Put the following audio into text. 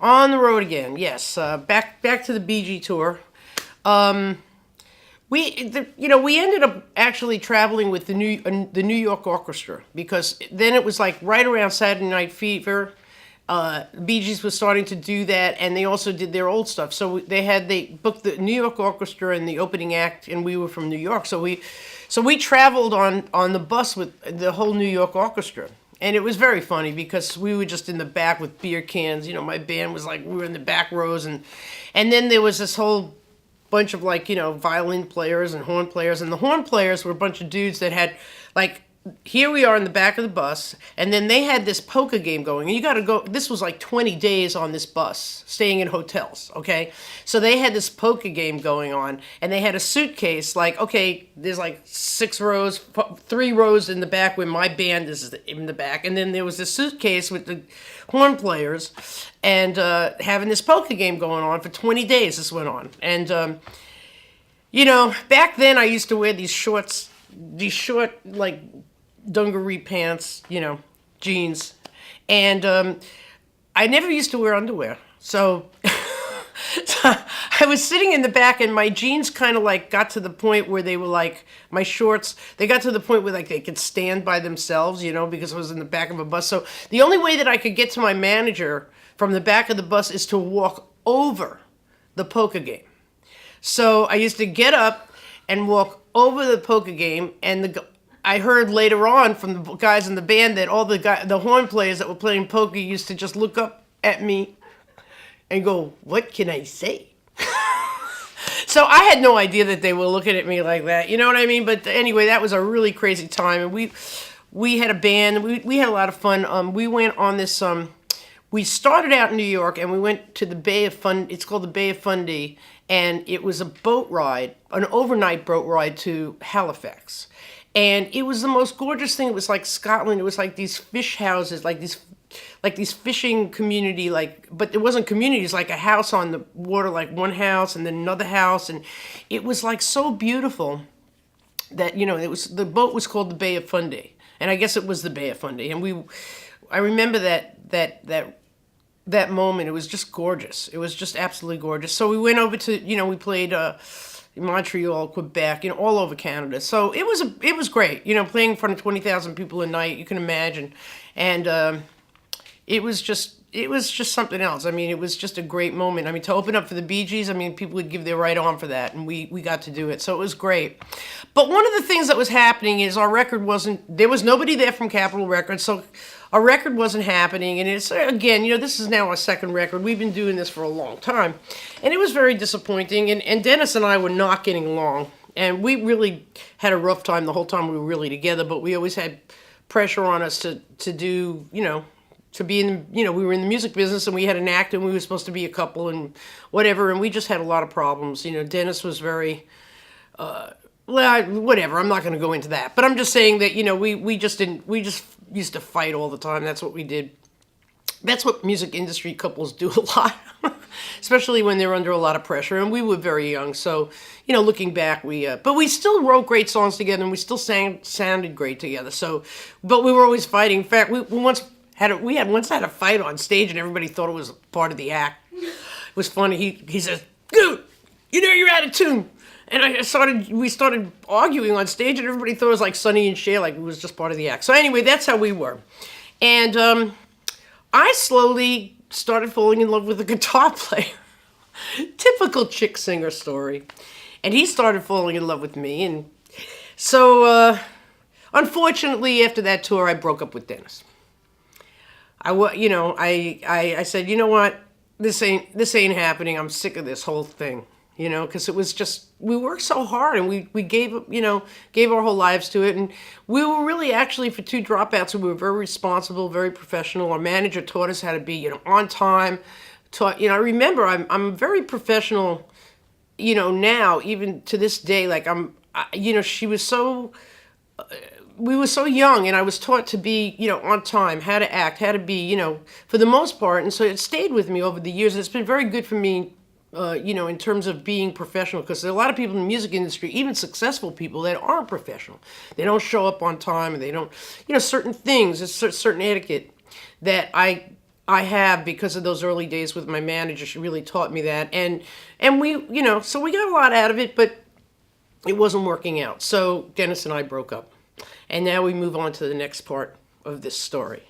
On the road again, yes. Back to the BG tour. Um, we ended up actually traveling with the New York Orchestra because then it was like right around Saturday Night Fever. Bee Gees was starting to do that, and they also did their old stuff. So they booked the New York Orchestra and the opening act, and we were from New York, so we traveled on the bus with the whole New York Orchestra. And it was very funny because we were just in the back with beer cans. My band was like, we were in the back rows, and then there was this whole bunch of like, violin players and horn players. And the horn players were a bunch of dudes that had like, here we are in the back of the bus, and then they had this poker game going. And you got to go, this was like 20 days on this bus, staying in hotels, okay? So they had this poker game going on, and they had a suitcase, like, okay, there's like 6 rows, 3 rows in the back where my band is in the back. And then there was this suitcase with the horn players, and having this poker game going on for 20 days, this went on. And, back then I used to wear these short, like, dungaree pants, jeans. And I never used to wear underwear. So, so I was sitting in the back, and my jeans kind of like got to the point where they were like, my shorts, they got to the point where like they could stand by themselves, because I was in the back of a bus. So the only way that I could get to my manager from the back of the bus is to walk over the poker game. So I used to get up and walk over the poker game, and I heard later on from the guys in the band that all the horn players that were playing poker used to just look up at me and go, "What can I say?" So I had no idea that they were looking at me like that. You know what I mean? But anyway, that was a really crazy time, and we had a band. We had a lot of fun. We went on this. We started out in New York, and we went to the Bay of Fun. It's called the Bay of Fundy, and it was a boat ride, an overnight boat ride to Halifax. And it was the most gorgeous thing. It was like Scotland. It was like these fish houses, like these fishing community, but it wasn't communities, like a house on the water, like one house and then another house. And it was like so beautiful that, the boat was called the Bay of Fundy. And I guess it was the Bay of Fundy. And I remember that moment. It was just gorgeous. It was just absolutely gorgeous. So we went over to, we played, Montreal, Quebec, all over Canada. So it was great, playing in front of 20,000 people a night, you can imagine. And it was just something else. I mean, it was just a great moment. I mean, to open up for the Bee Gees, I mean, people would give their right arm for that, and we got to do it. So it was great. But one of the things that was happening is our record there was nobody there from Capitol Records, so our record wasn't happening. And it's, again, this is now our second record. We've been doing this for a long time. And it was very disappointing. And Dennis and I were not getting along. And we really had a rough time the whole time we were really together. But we always had pressure on us to do, to be in, we were in the music business, and we had an act, and we were supposed to be a couple and whatever. And we just had a lot of problems. Dennis was very... well, whatever. I'm not going to go into that, but I'm just saying that we just used to fight all the time. That's what we did. That's what music industry couples do a lot, especially when they're under a lot of pressure. And we were very young, so looking back, but we still wrote great songs together, and we still sounded great together. So, but we were always fighting. In fact, we once had a fight on stage, and everybody thought it was part of the act. It was funny. He says, "Dude, you're out of tune." And we started arguing on stage, and everybody thought it was like Sonny and Cher, like it was just part of the act. So anyway, that's how we were. And I slowly started falling in love with a guitar player. Typical chick singer story. And he started falling in love with me. And so, unfortunately, after that tour, I broke up with Dennis. I said, you know what? This ain't happening. I'm sick of this whole thing. Because it was just, we worked so hard, and we gave our whole lives to it. And we were really, actually, for 2 dropouts, we were very responsible, very professional. Our manager taught us how to be, on time. I remember I'm very professional, now, even to this day. Like she was so, we were so young, and I was taught to be, on time, how to act, how to be, for the most part. And so it stayed with me over the years. And it's been very good for me, in terms of being professional, because there are a lot of people in the music industry, even successful people, that aren't professional. They don't show up on time, and they don't, certain things, it's certain etiquette that I I have, because of those early days with my manager. She really taught me that, and we, so we got a lot out of it, but it wasn't working out. So Dennis and I broke up, and now we move on to the next part of this story.